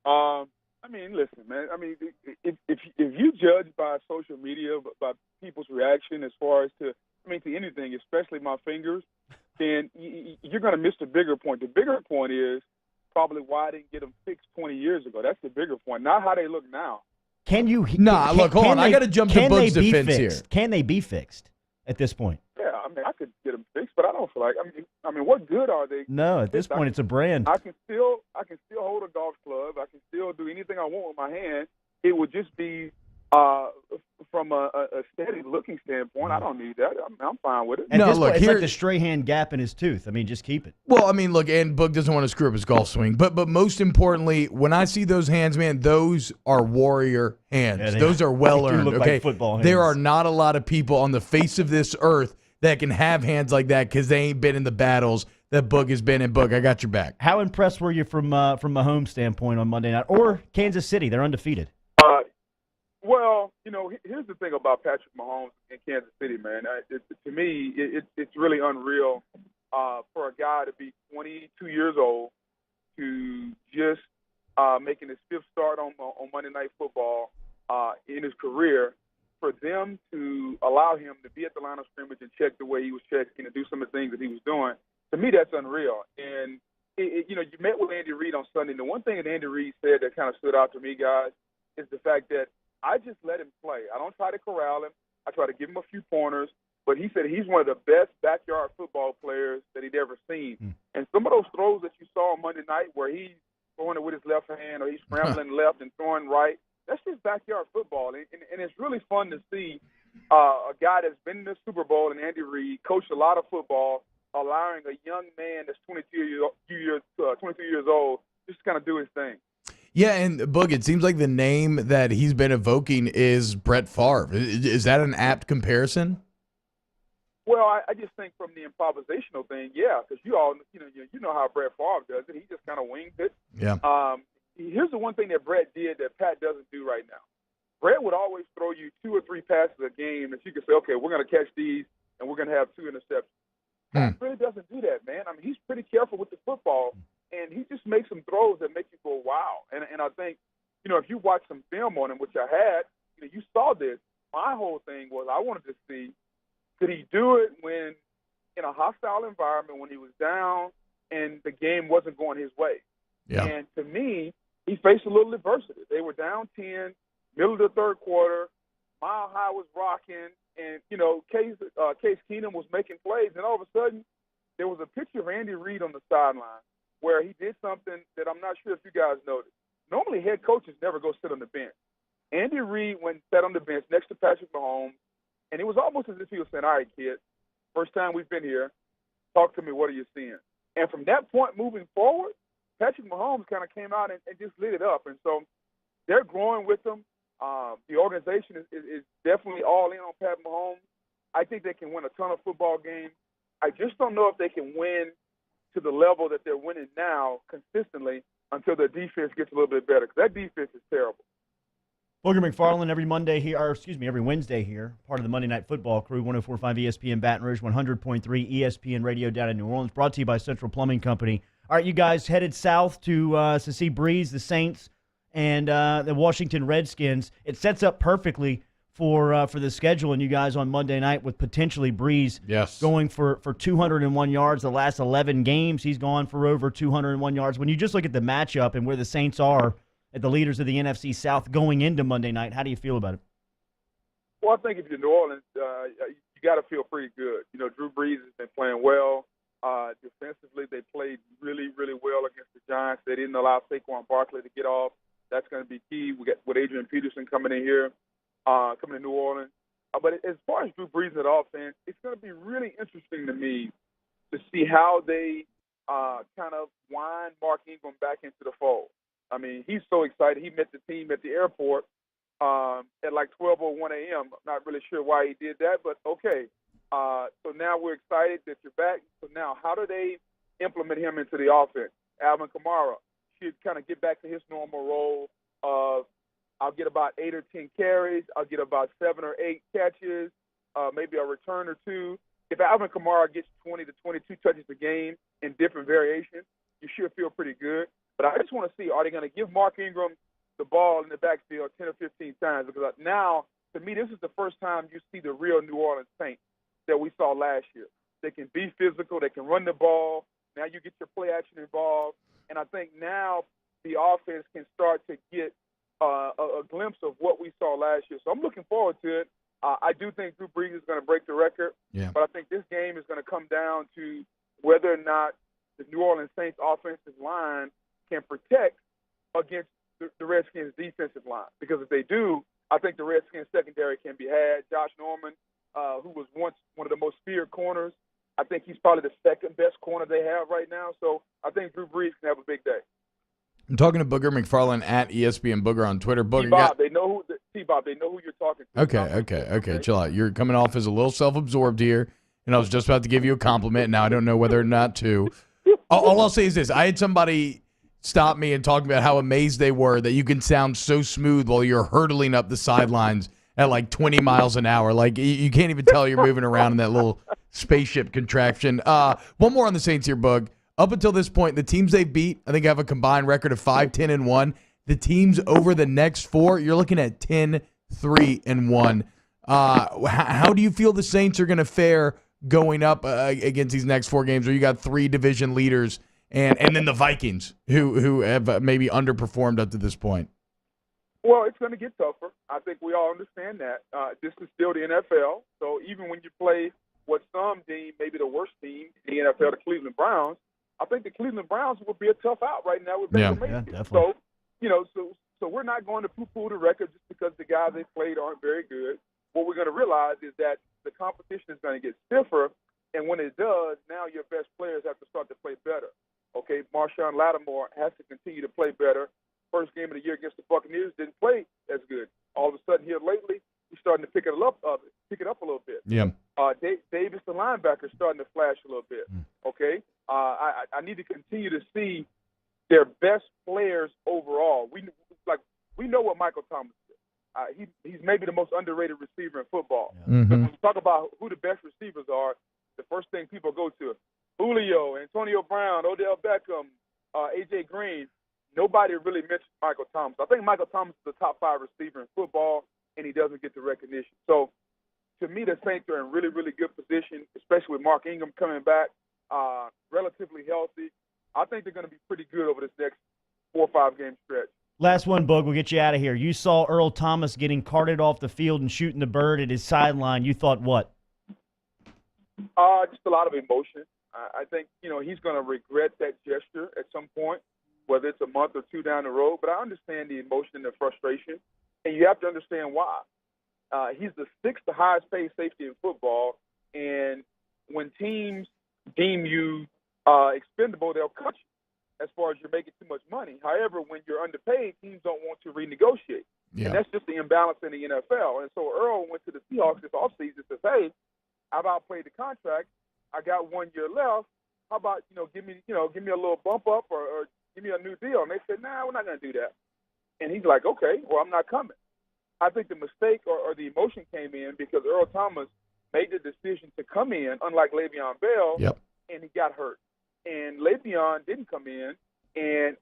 I mean, listen, man. I mean, if you judge by social media, by people's reaction as far as to anything, especially my fingers, then you're going to miss the bigger point. The bigger point is probably why I didn't get them fixed 20 years ago. That's the bigger point, not how they look now. Can you? Nah, look, hold on. I got to jump to Can they Boog's be defense fixed? here. Can they be fixed at this point? Yeah, I mean, I could get them fixed, but I don't feel like. I mean, what good are they? No, at this point, it's a brand. I can still hold a golf club. I can still do anything I want with my hand. It would just be from a aesthetic looking standpoint. I don't need that. I'm fine with it. At No, this look, point, it's here- like the Strahan gap in his tooth. I mean, just keep it. Well, I mean, look, and Boog doesn't want to screw up his golf swing. But most importantly, when I see those hands, man, those are warrior hands. Yeah, those are well they do earned. look like Okay, football hands. There are not a lot of people on the face of this earth that can have hands like that because they ain't been in the battles that Boog has been in. Boog, I got your back. How impressed were you from a home standpoint on Monday night, or Kansas City? They're undefeated. Well, here's the thing about Patrick Mahomes in Kansas City, man. To me, it's really unreal for a guy to be 22 years old to just making his fifth start on Monday Night Football in his career, for them to allow him to be at the line of scrimmage and check the way he was checking and do some of the things that he was doing. To me, that's unreal. And, you met with Andy Reid on Sunday. And the one thing that Andy Reid said that kind of stood out to me, guys, is the fact that I just let him play. I don't try to corral him. I try to give him a few pointers. But he said he's one of the best backyard football players that he'd ever seen. And some of those throws that you saw on Monday night where he's throwing it with his left hand or he's scrambling left and throwing right, that's just backyard football. And it's really fun to see a guy that's been in the Super Bowl and Andy Reid coached a lot of football, allowing a young man that's 22 years old just to kind of do his thing. Yeah, and Boog, it seems like the name that he's been evoking is Brett Favre. Is that an apt comparison? Well, I just think from the improvisational thing, yeah, because you know how Brett Favre does it. He just kind of wings it. Yeah. Here's the one thing that Brett did that Pat doesn't do right now. Brett would always throw you 2 or 3 passes a game that you could say, okay, we're going to catch these and we're going to have 2 interceptions. Pat really doesn't do that, man. I mean, he's pretty careful with the football, and he just makes some throws that make you go, wow. And I think, if you watch some film on him, which I had, you saw this. My whole thing was I wanted to see, could he do it when in a hostile environment, when he was down and the game wasn't going his way? Yeah. And to me, he faced a little adversity. They were down 10, middle of the third quarter, Mile High was rocking, and, Case Keenum was making plays. And all of a sudden, there was a picture of Andy Reid on the sideline where he did something that I'm not sure if you guys noticed. Normally, head coaches never go sit on the bench. Andy Reid went and sat on the bench next to Patrick Mahomes, and it was almost as if he was saying, all right, kid, first time we've been here, talk to me, what are you seeing? And from that point moving forward, Patrick Mahomes kind of came out and just lit it up. And so they're growing with him. The organization is definitely all in on Pat Mahomes. I think they can win a ton of football games. I just don't know if they can win to the level that they're winning now consistently until their defense gets a little bit better, because that defense is terrible. Booger Mcfarland every Wednesday here, part of the Monday Night Football crew, 104.5 ESPN Baton Rouge, 100.3 ESPN Radio down in New Orleans, brought to you by Central Plumbing Company. All right, you guys headed south to see Breeze, the Saints, and the Washington Redskins. It sets up perfectly for the schedule and you guys on Monday night with potentially Breeze going for 201 yards the last 11 games. He's gone for over 201 yards. When you just look at the matchup and where the Saints are at the leaders of the NFC South going into Monday night, how do you feel about it? Well, I think if you're New Orleans, you got to feel pretty good. Drew Brees has been playing well. Defensively, they played really, really well against the Giants. They didn't allow Saquon Barkley to get off. That's going to be key. We got with Adrian Peterson coming in here, coming to New Orleans. But as far as Drew Brees at offense, it's going to be really interesting to me to see how they kind of wind Mark Ingram back into the fold. I mean, he's so excited. He met the team at the airport at like 12:01 a.m. I'm not really sure why he did that, but okay. So now we're excited that you're back. So now how do they implement him into the offense? Alvin Kamara should kind of get back to his normal role of I'll get about 8 or 10 carries. I'll get about 7 or 8 catches, maybe a return or 2. If Alvin Kamara gets 20 to 22 touches a game in different variations, you should feel pretty good. But I just want to see, are they going to give Mark Ingram the ball in the backfield 10 or 15 times? Because now, to me, this is the first time you see the real New Orleans Saints that we saw last year. They can be physical. They can run the ball. Now you get your play action involved. And I think now the offense can start to get a glimpse of what we saw last year. So I'm looking forward to it. I do think Drew Brees is going to break the record. Yeah. But I think this game is going to come down to whether or not the New Orleans Saints offensive line can protect against the Redskins defensive line. Because if they do, I think the Redskins secondary can be had. Josh Norman, who was once one of the most feared corners, I think he's probably the second best corner they have right now. So I think Drew Brees can have a big day. I'm talking to Booger Mcfarland at ESPN Booger on Twitter. Booger, T-Bob, they know who you're talking to. Okay. Chill out. You're coming off as a little self-absorbed here, and I was just about to give you a compliment. Now I don't know whether or not to. All I'll say is this. I had somebody stop me and talk about how amazed they were that you can sound so smooth while you're hurtling up the sidelines at like 20 miles an hour. Like you can't even tell you're moving around in that little spaceship contraption. One more on the Saints here, Boog. Up until this point, the teams they beat, I think, have a combined record of 5-10-1. The teams over the next four, you're looking at 10-3-1. How do you feel the Saints are going to fare going up against these next four games where you got three division leaders and then the Vikings who have maybe underperformed up to this point? Well, it's going to get tougher. I think we all understand that. This is still the NFL. So even when you play what some deem maybe the worst team in the NFL, the Cleveland Browns, I think the Cleveland Browns will be a tough out right now with Baker Mayfield. Yeah, definitely. So we're not going to poo-poo the record just because the guys they played aren't very good. What we're going to realize is that the competition is going to get stiffer, and when it does, now your best players have to start to play better. Okay, Marshawn Lattimore has to continue to play better. First game of the year against the Buccaneers didn't play as good. All of a sudden here lately, he's starting to pick it up a little bit. Yeah. Davis, the linebacker, is starting to flash a little bit. Okay, I need to continue to see their best players overall. We know what Michael Thomas is. He's maybe the most underrated receiver in football. Mm-hmm. But when we talk about who the best receivers are, the first thing people go to, Julio, Antonio Brown, Odell Beckham, A.J. Green. Nobody really mentions Michael Thomas. I think Michael Thomas is the top 5 receiver in football, and he doesn't get the recognition. So, to me, the Saints are in really, really good position, especially with Mark Ingram coming back, relatively healthy. I think they're going to be pretty good over this next 4 or 5 game stretch. Last one, Boog. We'll get you out of here. You saw Earl Thomas getting carted off the field and shooting the bird at his sideline. You thought what? Just a lot of emotion. I think, he's going to regret that gesture at some point, whether it's a month or 2 down the road. But I understand the emotion and the frustration, and you have to understand why. He's the 6th highest paid safety in football, and when teams deem you expendable, they'll cut you as far as you're making too much money. However, when you're underpaid, teams don't want to renegotiate. Yeah. And that's just the imbalance in the NFL. And so Earl went to the Seahawks this offseason and says, hey, I've outplayed the contract. I got 1 year left. How about, give me a little bump up or give me a new deal? And they said, nah, we're not going to do that. And he's like, okay, well, I'm not coming. I think the mistake or the emotion came in because Earl Thomas made the decision to come in, unlike Le'Veon Bell, and he got hurt. And Le'Veon didn't come in, and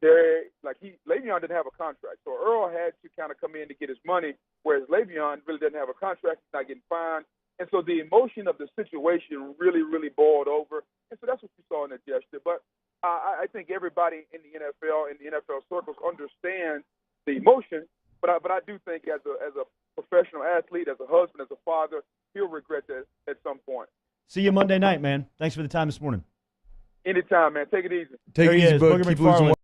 Le'Veon didn't have a contract. So Earl had to kind of come in to get his money, whereas Le'Veon really doesn't have a contract. He's not getting fined. And so the emotion of the situation really, really boiled over. And so that's what you saw in the gesture. But I think everybody in the NFL, in the NFL circles, understands the emotion. But I do think as a professional athlete, as a husband, as a father, he'll regret that at some point. See you Monday night, man. Thanks for the time this morning. Anytime, man. Take it easy. Take it easy, Booger. Keep losing.